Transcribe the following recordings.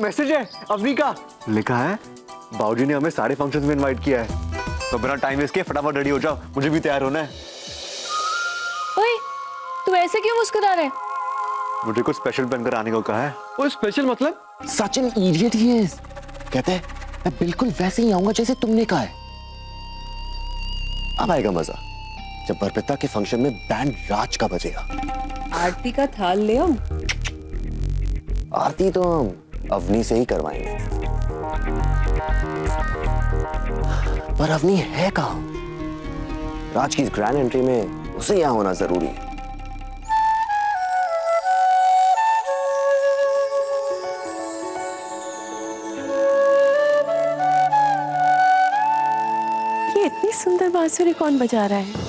Message है अवनी का, लिखा है बाबूजी ने हमें सारे फंक्शंस में इनवाइट किया है, तो बिना टाइम वेस्ट किए फटाफट रेडी हो जाओ, मुझे भी तैयार होना है। ओए, तू ऐसे क्यों मुस्कुरा रहा है? मुझे कुछ स्पेशल पहनकर आने को कहा है। वो स्पेशल मतलब? Such an idiot he is. कहते हैं मैं बिल्कुल वैसे ही आऊंगा जैसे तुमने कहा है। अब आएगा मजा जब बरपिता के फंक्शन में बैंड राज का बजेगा। आरती का थाल ले हम। आरती तो हम अवनी से ही करवाएंगे, पर अवनी है कहां? राज की इस ग्रैंड एंट्री में उसे यहां होना जरूरी है। ये इतनी सुंदर बांसुरी कौन बजा रहा है?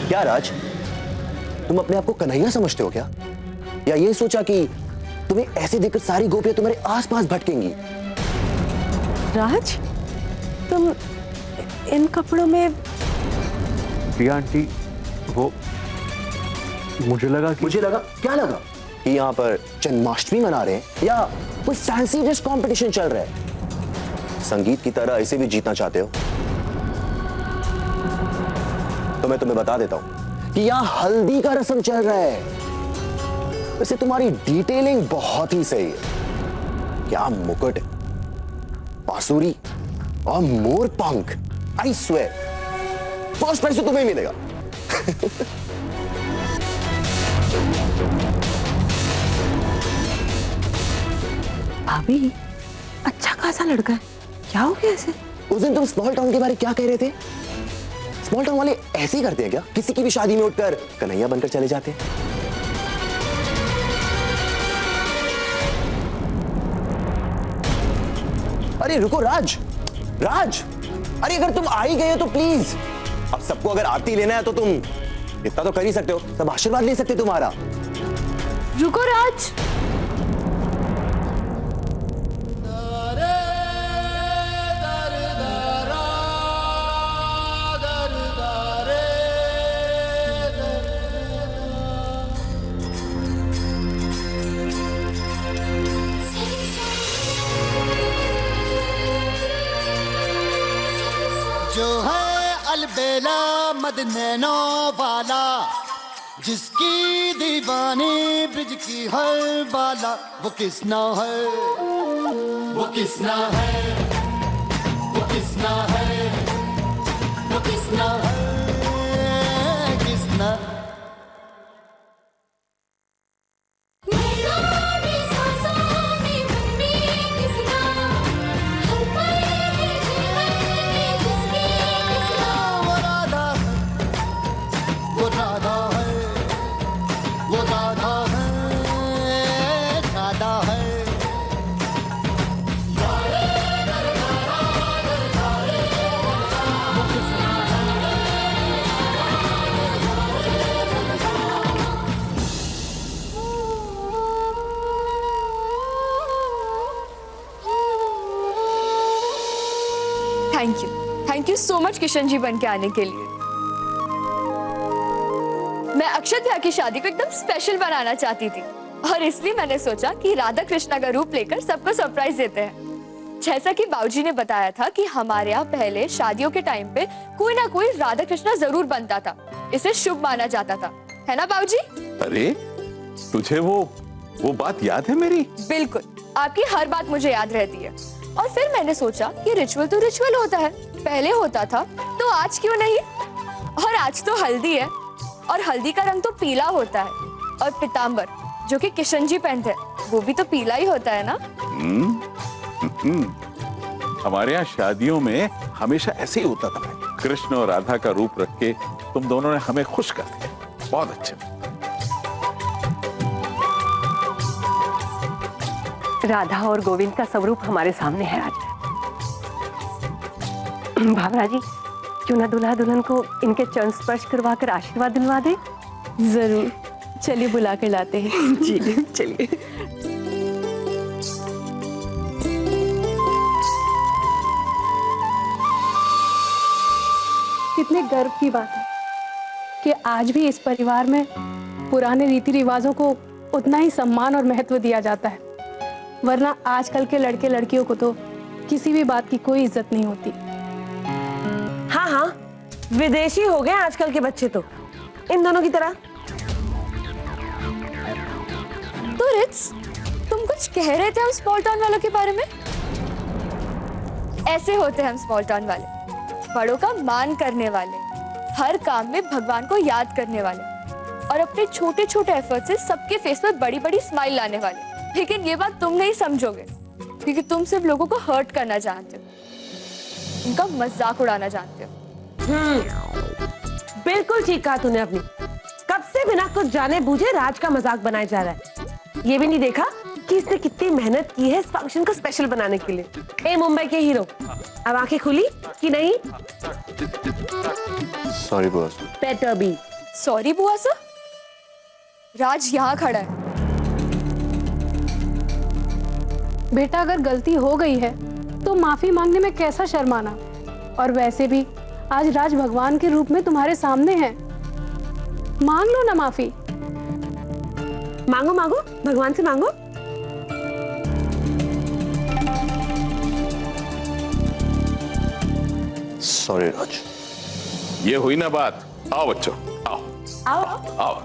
क्या राज, तुम अपने आप को कन्हैया समझते हो क्या? या ये सोचा कि तुम्हें ऐसे देखकर सारी गोपियां तुम्हारे आसपास भटकेंगी? राज, तुम इन कपड़ों में? प्रिया आंटी, वो मुझे लगा क्या लगा कि यहाँ पर जन्माष्टमी मना रहे हैं या कोई फैंसी ड्रेस कंपटीशन चल रहा है? संगीत की तरह इसे भी जीतना चाहते हो तो मैं तुम्हें बता देता हूं कि यहाँ हल्दी का रस्म चल रहा है। वैसे तुम्हारी डिटेलिंग बहुत ही सही है। क्या मुकुट, बांसुरी और मोर पंख। आई स्वेयर फर्स्ट प्राइज तो तुम्हें ही मिलेगा। भाभी, अच्छा खासा लड़का है, क्या हो गया ऐसे? उस दिन तुम स्मॉल टाउन के बारे में क्या कह रहे थे? स्मॉल टाउन वाले ऐसे ही करते हैं क्या? किसी की भी शादी में उठकर कन्हैया बनकर चले जाते हैं। अरे रुको राज, अरे अगर तुम आ ही गए हो तो प्लीज, अब सबको अगर आरती लेना है तो तुम इतना तो कर ही सकते हो, सब आशीर्वाद ले सकते तुम्हारा। रुको राज, जो है अलबेला मदनैनो वाला, जिसकी दीवानी ब्रिज की हर बाला, वो किसना है, वो किसना है, वो किसना है, वो किसना है, Kisna. Thank you so much Kishan ji बन के आने के लिए। मैं अक्षत भैया की शादी को एकदम स्पेशल बनाना चाहती थी और इसलिए मैंने सोचा कि राधा कृष्णा का रूप लेकर सबको सरप्राइज देते हैं। जैसा कि बाबूजी ने बताया था कि हमारे यहाँ पहले शादियों के टाइम पे कोई ना कोई राधा कृष्णा जरूर बनता था, इसे शुभ माना जाता था, है ना बाबूजी? अरे तुझे वो बात याद है मेरी? बिल्कुल, आपकी हर बात मुझे याद रहती है। और फिर मैंने सोचा कि रिचुअल तो रिचुअल होता है, पहले होता था तो आज क्यों नहीं? और आज तो हल्दी है और हल्दी का रंग तो पीला होता है और पीतांबर जो कि किशन जी पहनते हैं वो भी तो पीला ही होता है ना? हमारे यहाँ शादियों में हमेशा ऐसे ही होता था। कृष्ण और राधा का रूप रख के तुम दोनों ने हमें खुश कर दिया। बहुत अच्छे। राधा और गोविंद का स्वरूप हमारे सामने है आज। भावना जी, क्यों ना दूल्हा दुल्हन को इनके चरण स्पर्श करवा कर आशीर्वाद दिलवा दे। जरूर, चलिए बुला कर लाते हैं। जी चलिए। कितने गर्व की बात है कि आज भी इस परिवार में पुराने रीति रिवाजों को उतना ही सम्मान और महत्व दिया जाता है, वरना आजकल के लड़के लड़कियों को तो किसी भी बात की कोई इज्जत नहीं होती। हाँ हाँ, विदेशी हो गए आजकल के बच्चे तो, इन दोनों की तरह। तो रिट्स, तुम कुछ कह रहे थे हम स्मॉल टाउन वालों के बारे में? ऐसे होते हैं हम स्मॉल टाउन वाले, बड़ों का मान करने वाले, हर काम में भगवान को याद करने वाले और अपने छोटे छोटे एफर्ट से सबके फेस पर बड़ी बड़ी स्माइल लाने वाले। लेकिन ये बात तुम नहीं समझोगे, क्योंकि तुम सिर्फ लोगों को हर्ट करना जानते हो, उनका मजाक उड़ाना जानते हो। बिल्कुल ठीक कहा तूने अपनी। कब से बिना कुछ जाने बूझे राज का मजाक बनाया जा रहा है। ये भी नहीं देखा कि इसने कितनी मेहनत की है इस फंक्शन को स्पेशल बनाने के लिए। ए मुंबई के हीरो, अब आंखें खुली कि नहीं? सॉरी बुआ। बेटर बी सॉरी बुआ सर। राज यहाँ खड़ा है। बेटा, अगर गलती हो गई है तो माफी मांगने में कैसा शर्माना। और वैसे भी आज राज भगवान के रूप में तुम्हारे सामने है, मांग लो ना माफी। मांगो मांगो, भगवान से मांगो। सॉरी राज। ये हुई ना बात। आओ बच्चों, आओ आओ आओ।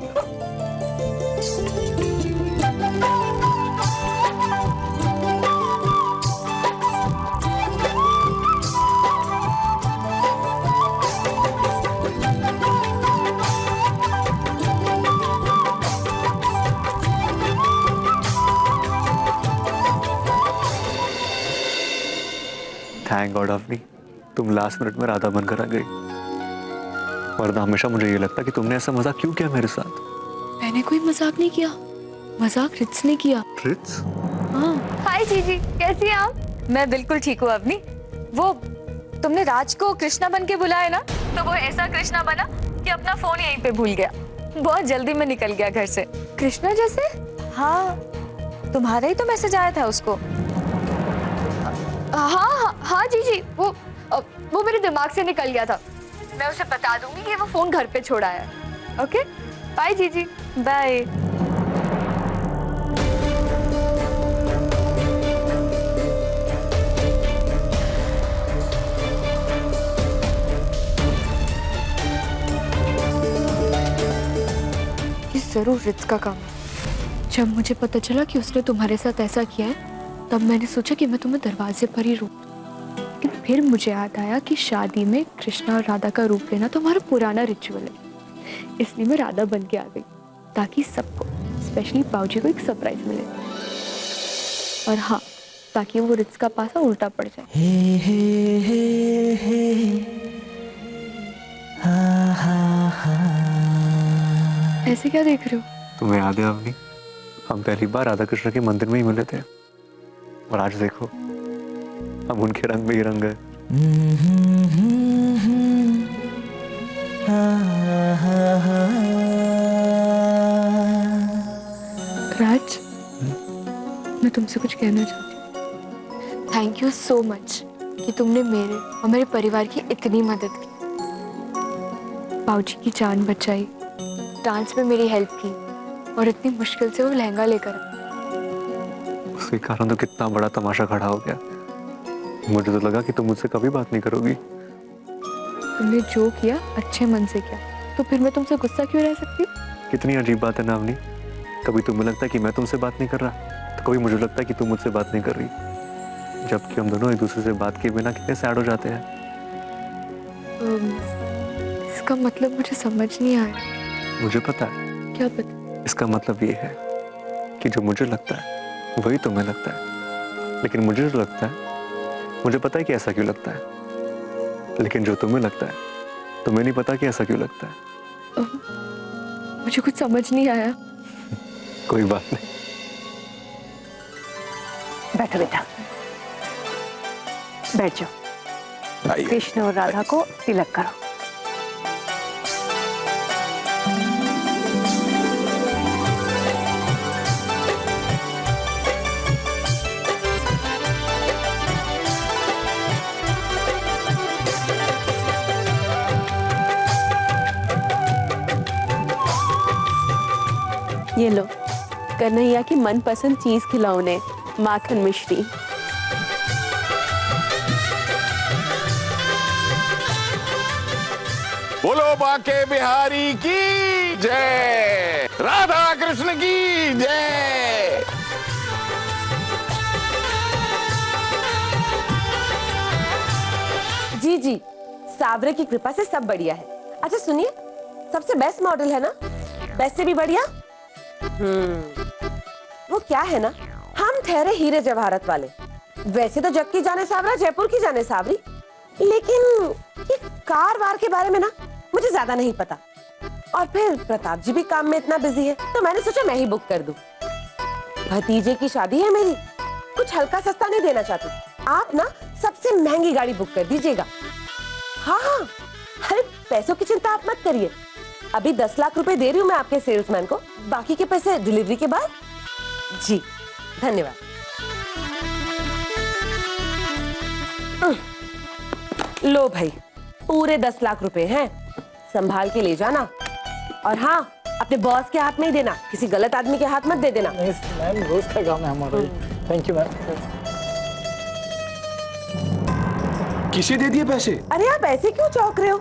थैंक गॉड अवनी, तुम लास्ट मिनट में राधा बनकर आ गई, वरना हमेशा मुझे ये लगता कि तुमने ऐसा मजाक क्यों किया मेरे साथ। मैंने कोई मजाक नहीं किया, मजाक रिट्स ने किया। रिट्स? हाँ। हाय जीजी, कैसी हैं आप? मैं बिल्कुल ठीक हूँ अवनी। वो तुमने राज को कृष्णा बन के बुलाया ना, तो वो ऐसा कृष्णा बना कि अपना फोन यहीं पे भूल गया। बहुत जल्दी में निकल गया घर से। कृष्णा जैसे? हाँ, तुम्हारा ही तो मैसेज आया था उसको। हाँ हाँ हाँ जीजी, वो मेरे दिमाग से निकल गया था। मैं उसे बता दूंगी कि वो फोन घर पे छोड़ा है। ओके, बाय जीजी। बाय। ये जरूर रिट्स का काम है। जब मुझे पता चला कि उसने तुम्हारे साथ ऐसा किया है, तब मैंने सोचा कि मैं तुम्हें दरवाजे पर ही रोक दूं। लेकिन फिर मुझे याद आया कि शादी में कृष्णा और राधा का रूप लेना तो हमारा पुराना रिचुअल है, इसलिए मैं राधा बन के आ गई, ताकि सबको, स्पेशली बाबूजी को, एक सरप्राइज मिले। और हाँ, ताकि वो रिट्स का पासा उल्टा पड़ जाए। ऐसे क्या देख रहे हो? तुम्हें याद है अवनी, हम पहली बार राधा कृष्ण के मंदिर में ही मिले थे, और आज देखो हम उनके रंग में ही रंग है। राज, मैं तुमसे कुछ कहना चाहती हूँ। थैंक यू सो मच कि तुमने मेरे और मेरे परिवार की इतनी मदद की। बाबूजी की जान बचाई, डांस में मेरी हेल्प की, और इतनी मुश्किल से वो लहंगा लेकर। उसके कारण तो कितना बड़ा तमाशा खड़ा हो गया। मुझे तो लगा कि तुम मुझसे कभी बात नहीं करोगी। तुमने जो किया अच्छे मन से किया, तो फिर मैं तुमसे गुस्सा क्यों रह सकती हूँ? कितनी अजीब बात है ना अवनी, कभी तुम्हें लगता है कि मैं तुमसे बात नहीं कर रहा, तो कभी मुझे लगता है कि तुम मुझसे बात नहीं कर रही, जबकि हम दोनों एक दूसरे से बात किए बिना कितने सैड हो जाते हैं। इसका मतलब मुझे समझ नहीं आया। मुझे पता है। क्या पता? इसका मतलब ये है कि जो मुझे लगता है वही तुम्हें लगता है, लेकिन मुझे जो लगता है मुझे पता है कि ऐसा क्यों लगता है, लेकिन जो तुम्हें लगता है तुम्हें नहीं पता कि ऐसा क्यों लगता है। मुझे कुछ समझ नहीं आया। कोई बात नहीं। बैठो बेटा, बैठ जाओ। आइए। कृष्ण और राधा को तिलक करो। ये लो, कन्हैया की मनपसंद चीज खिलाओ उन्हें, माखन मिश्री। बोलो बाके बिहारी की जय, राधा कृष्ण की जय। जी जी, सावरे की कृपा से सब बढ़िया है। अच्छा सुनिए, सबसे बेस्ट मॉडल है ना, बेस्ट से भी बढ़िया। वो क्या है ना, हम ठहरे हीरे जवाहरत वाले। वैसे तो जग की जाने सावरा, जयपुर की जाने सावरी, लेकिन ये कार वार के बारे में ना मुझे ज्यादा नहीं पता। और फिर प्रताप जी भी काम में इतना बिजी है, तो मैंने सोचा मैं ही बुक कर दूं। भतीजे की शादी है मेरी, कुछ हल्का सस्ता नहीं देना चाहती। आप ना सबसे महंगी गाड़ी बुक कर दीजिएगा। हाँ हाँ, अरे पैसों की चिंता आप मत करिए। अभी 10 लाख रुपए दे रही हूँ मैं आपके सेल्समैन को, बाकी के पैसे डिलीवरी के बाद। जी धन्यवाद। लो भाई, पूरे 10 लाख रुपए हैं, संभाल के ले जाना। और हाँ, अपने बॉस के हाथ में ही देना, किसी गलत आदमी के हाथ मत दे देना। मैम रोज का काम है हमारा। Thank you ma'am. किसे दे दिए पैसे? अरे आप ऐसे क्यों चौंक रहे हो?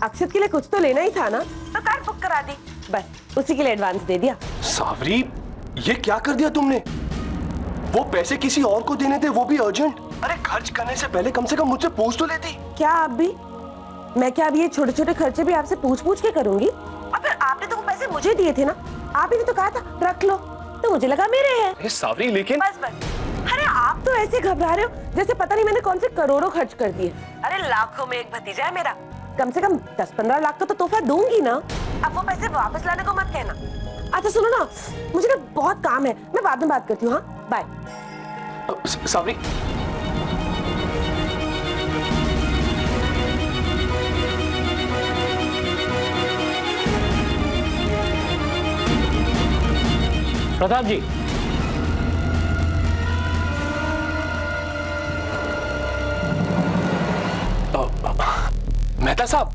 अक्षत के लिए कुछ तो लेना ही था ना, तो कार बुक करा दी, बस उसी के लिए एडवांस दे दिया। सावरी, ये क्या कर दिया तुमने? वो पैसे किसी और को देने थे, वो भी अर्जेंट। अरे खर्च करने से पहले कम से कम मुझसे पूछ तो लेती। क्या आप भी? मैं क्या अब ये छोटे छोटे खर्चे भी आपसे पूछ पूछ के करूंगी? और फिर आपने तो वो पैसे मुझे दिए थे ना, आप ही ने तो कहा था रख लो, तो मुझे लगा मेरे हैं। अरे सावरी लेकिन बस बस, अरे आप तो ऐसे घबरा रहे हो जैसे पता नहीं मैंने कौन से करोड़ों खर्च कर दिए। अरे लाखों में एक भतीजा है मेरा, कम से कम 10-15 लाख का तो तोहफा दूंगी ना। अब वो पैसे वापस लाने को मत कहना। अच्छा सुनो ना, मुझे ना बहुत काम है, मैं बाद में बात करती हूँ। हाँ बाय। सावरी, प्रताप जी, मेहता साहब,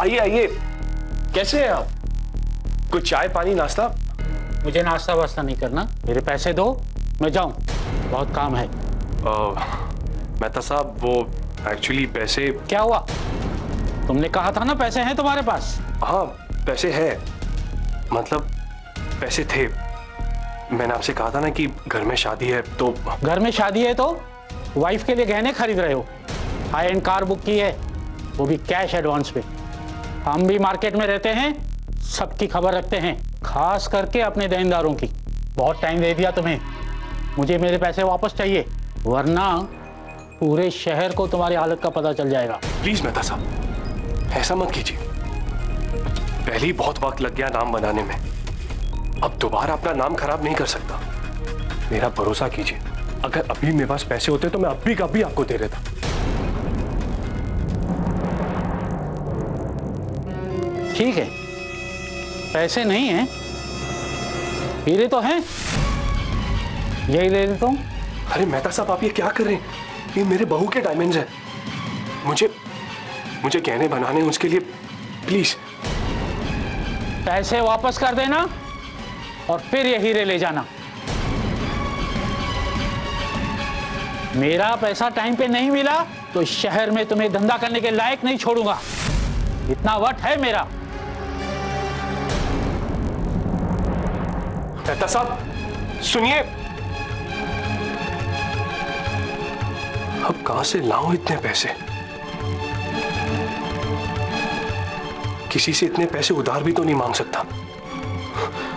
आइए आइए। कैसे हैं आप? कुछ चाय पानी नाश्ता? मुझे नाश्ता वास्ता नहीं करना, मेरे पैसे दो, मैं जाऊं, बहुत काम है। मेहता साहब, वो एक्चुअली पैसे। क्या हुआ? तुमने कहा था ना पैसे हैं तुम्हारे पास। हाँ पैसे है, मतलब पैसे थे। मैंने आपसे कहा था ना कि घर में शादी है, तो घर में शादी है तो वाइफ के लिए गहने खरीद रहे हो, हाई एंड कार बुक की है, वो भी कैश एडवांस पे। हम भी मार्केट में रहते हैं, सबकी खबर रखते हैं, खास करके अपने देनदारों की। बहुत टाइम दे दिया तुम्हें, मुझे मेरे पैसे वापस चाहिए, वरना पूरे शहर को तुम्हारी हालत का पता चल जाएगा। प्लीज मेहता साहब ऐसा मत कीजिए, पहले ही बहुत वक्त लग गया नाम बनाने में, अब दोबारा अपना नाम खराब नहीं कर सकता। मेरा भरोसा कीजिए, अगर अभी मेरे पास पैसे होते तो मैं अभी का अभी आपको दे देता। ठीक है, पैसे नहीं हैं, हीरे तो हैं, यही ले लेता हूं। अरे मेहता साहब, आप ये क्या कर रहे हैं? ये मेरे बहू के डायमंड्स हैं, मुझे गहने बनाने हैं, उसके लिए प्लीज। पैसे वापस कर देना और फिर ये हीरे ले जाना। मेरा पैसा टाइम पे नहीं मिला तो शहर में तुम्हें धंधा करने के लायक नहीं छोड़ूंगा, इतना वट है मेरा। मेहता साहब सुनिए, अब कहां से लाऊं इतने पैसे? किसी से इतने पैसे उधार भी तो नहीं मांग सकता।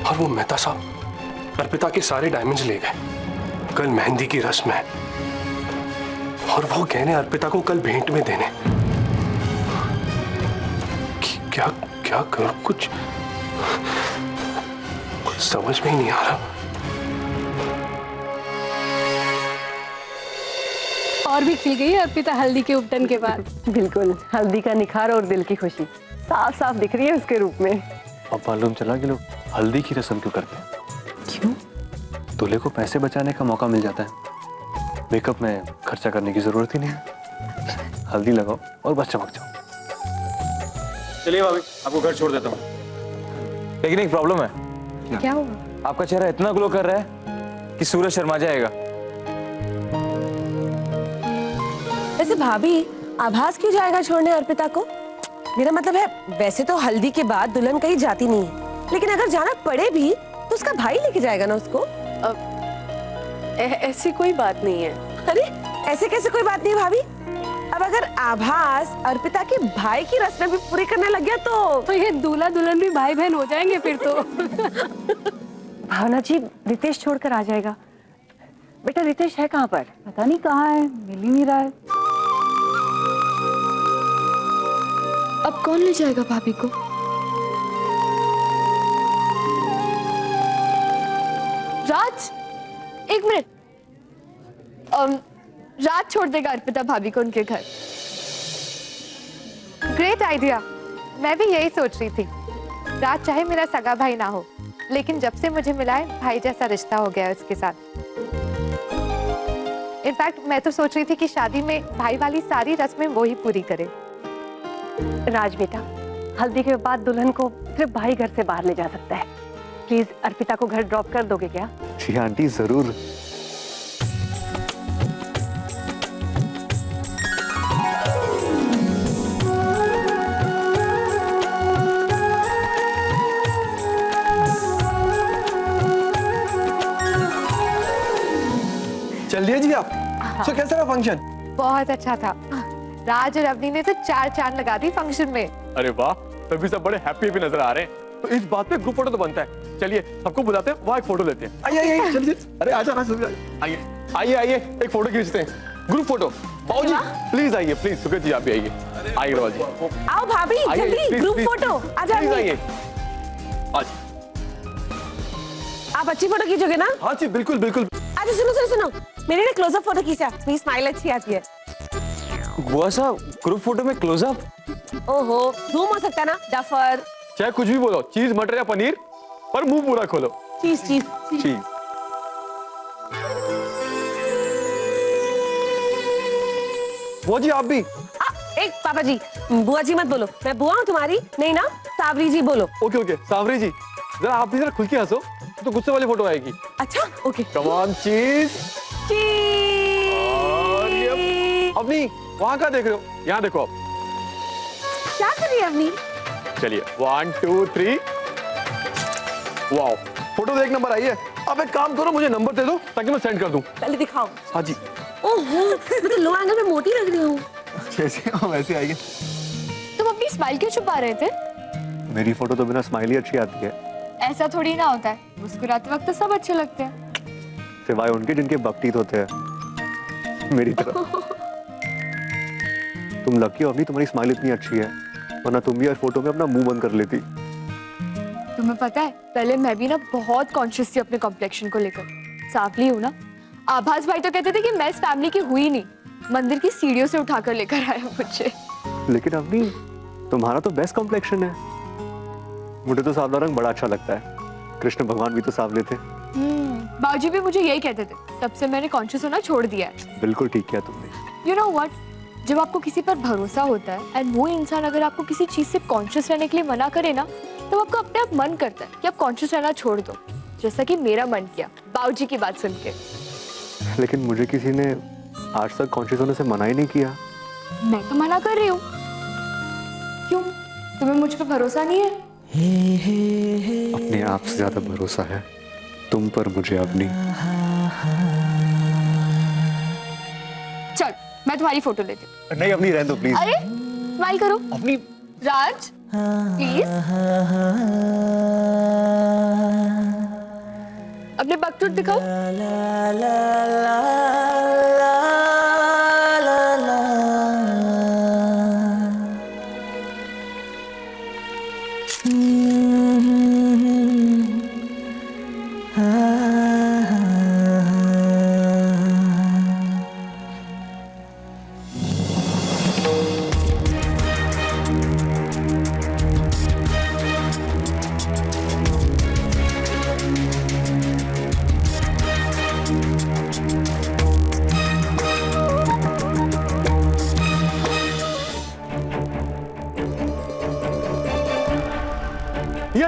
और वो मेहता साहब अर्पिता के सारे डायमंड्स ले गए, कल मेहंदी की रस्म है और वो गहने अर्पिता को कल भेंट में देने। क्या क्या करूं, कुछ समझ में ही नहीं आ रहा। और भी खिल गई है अर्पिता हल्दी के उपटन के बाद। बिल्कुल, हल्दी का निखार और दिल की खुशी साफ साफ दिख रही है उसके रूप में। अब मालूम चला कि लोग हल्दी की रस्म क्यों करते हैं। क्यों? दूल्हे को पैसे बचाने का मौका मिल जाता है, मेकअप में खर्चा करने की जरूरत ही नहीं है। हल्दी लगाओ और बस चमक जाओ। चलिए भाभी, आपको घर छोड़ देता हूँ। लेकिन एक प्रॉब्लम है। क्या हुआ? आपका चेहरा इतना ग्लो कर रहा है कि सूरज शर्मा जाएगा। वैसे भाभी, आभास क्यों जाएगा छोड़ने अर्पिता को? मेरा मतलब है, वैसे तो हल्दी के बाद दुल्हन कहीं जाती नहीं है, लेकिन अगर जाना पड़े भी तो उसका भाई लेके जाएगा ना उसको। ऐसी कोई बात नहीं है। अरे ऐसे कैसे कोई बात नहीं है भाभी? अब अगर आभास अर्पिता के भाई की रस्में भी पूरी करने लग गया तो ये दूल्हा दुल्हन भी भाई बहन हो जाएंगे फिर तो। भावना जी, रितेश छोड़कर आ जाएगा। बेटा रितेश है कहाँ पर? पता नहीं कहाँ है, मिल ही नहीं रहा है। अब कौन ले जाएगा भाभी को? राज, एक मिनट। राज छोड़ देगा अर्पिता भाभी को उनके घर। Great idea. मैं भी यही सोच रही थी। राज चाहे मेरा सगा भाई ना हो, लेकिन जब से मुझे मिला है भाई जैसा रिश्ता हो गया है उसके साथ। इनफैक्ट मैं तो सोच रही थी कि शादी में भाई वाली सारी रस्में वो ही पूरी करे। राज बेटा, हल्दी के बाद दुल्हन को सिर्फ भाई घर से बाहर ले जा सकता है। प्लीज अर्पिता को घर ड्रॉप कर दोगे क्या? जी आंटी, जरूर। चल दिए जी आप। सो कैसा रहा फंक्शन? बहुत अच्छा था। राज और अवनी ने तो 4 चांद लगा दी फंक्शन में। अरे वाह, तभी सब बड़े हैप्पी भी नजर आ रहे हैं। तो इस बात पे ग्रुप फोटो तो बनता है। चलिए सबको बुलाते हैं, वहाँ एक फोटो लेते हैं। आइए आइए, चलिए। अरे आजा ना, आइए आइए आइए, एक फोटो खींचते हैं, ग्रुप फोटो। बाबू जी प्लीज आइए, प्लीज। सुगत जी आप भी आइए। आइए बाबू जी। आओ भाभी, जल्दी ग्रुप फोटो। आजा आइए। आप अच्छी फोटो खींचोगे ना? हाँ जी बिल्कुल बिल्कुल। अच्छा सुनो सुनो सुनो, मेरे लिए क्लोजअप फोटो खींचा। मेरी स्माइल अच्छी आती है। बुआ साहब, ग्रुप फोटो में क्लोजअप? ओहो, धूम हो सकता है ना डफर। चाहे कुछ भी बोलो, चीज मटर या पनीर, पर मुंह पूरा खोलो। चीज चीज चीज। बुआ जी आप भी। एक पापा जी, बुआ जी मत बोलो। मैं बुआ हूँ तुम्हारी? नहीं ना, सावरी जी बोलो। ओके ओके, सावरी जी जरा आप भी जरा खुल के हंसो तो गुस्से वाली फोटो आएगी। अच्छा ओके। कम ऑन, चीज। अवनी वहां क्या देख रहे हो? यहाँ देखो आप। क्या कर रही है अवनी? चलिए 1 2 3। वाओ, फोटो तो 1 नंबर आई है। अब एक काम करो, मुझे नंबर दे दो ताकि मैं सेंड कर दूं। पहले दिखाओ। हाँ जी। ओहो, मैं तो लो एंगल में मोटी लग रही हूँ। जैसे वैसे आइए। तुम अपनी स्माइल क्यों छुपा रहे थे? मेरी फोटो तो बिना स्माइल ही अच्छी आती है। ऐसा थोड़ी ना होता है, मुस्कुराते वक्त तो सब अच्छे लगते हैं। सिवाय उनके जिनके बकटीत होते हैं, मेरी तरह। तुम लकी हो अभी, तुम्हारी स्माइल इतनी अच्छी है, वरना तुम भी हर फोटो में अपना मुंह बंद कर लेती। तुम्हें पता है, पहले मैं भी ना बहुत कॉन्शियस थी अपने कॉम्प्लेक्शन को लेकर। सांवली हूँ ना। आभास भाई तो कहते थे कि मैं इस फैमिली की हुई नहीं, मंदिर की सीढ़ियों से उठाकर लेकर आया मुझे। लेकिन अभी तुम्हारा तो बेस्ट कॉम्प्लेक्शन है। मुझे तो सावला रंग बड़ा अच्छा लगता है। कृष्ण भगवान भी तो सावले थे। बाबूजी भी मुझे यही कहते थे, तब से मैंने कॉन्शियस होना छोड़ दिया है। बिल्कुल ठीक किया तुमने। यू नो व्हाट, जब आपको किसी पर भरोसा होता है एंड वो इंसान अगर आपको किसी चीज से कॉन्शियस रहने के लिए मना करे ना, तो आपको अपने आप मन करता है कि आप कॉन्शियस रहना छोड़ दो, जैसा कि मेरा मन किया बाबूजी की बात सुन के। लेकिन मुझे किसी ने आज तक कॉन्शियस होने से मना ही नहीं किया। मैं तो मना कर रही हूँ। क्यों, तुम्हें मुझ पर भरोसा नहीं है? अपने आप से ज्यादा भरोसा है तुम पर मुझे अवनी। चल मैं तुम्हारी फोटो लेती हूँ। नहीं अवनी, रहने दो प्लीज। अरे स्माइल करो अवनी। राज प्लीज। अपने बकटूट दिखाओ।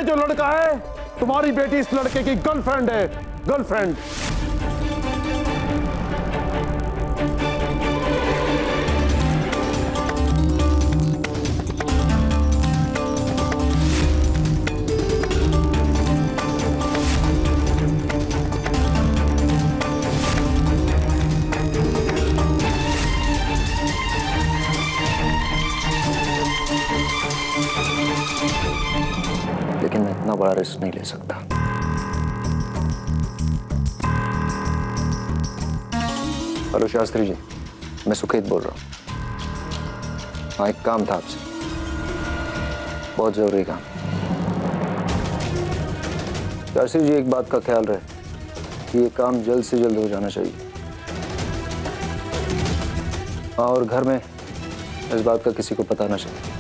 ये जो लड़का है तुम्हारी बेटी इस लड़के की गर्लफ्रेंड है, गर्लफ्रेंड। लेकिन मैं इतना बड़ा रिस्क नहीं ले सकता। हेलो शास्त्री जी, मैं सुखेत बोल रहा हूँ। हाँ, एक काम था आपसे, बहुत जरूरी काम। शास्त्री जी, एक बात का ख्याल रहे कि ये काम जल्द से जल्द हो जाना चाहिए। हाँ, और घर में इस बात का किसी को पता ना चले।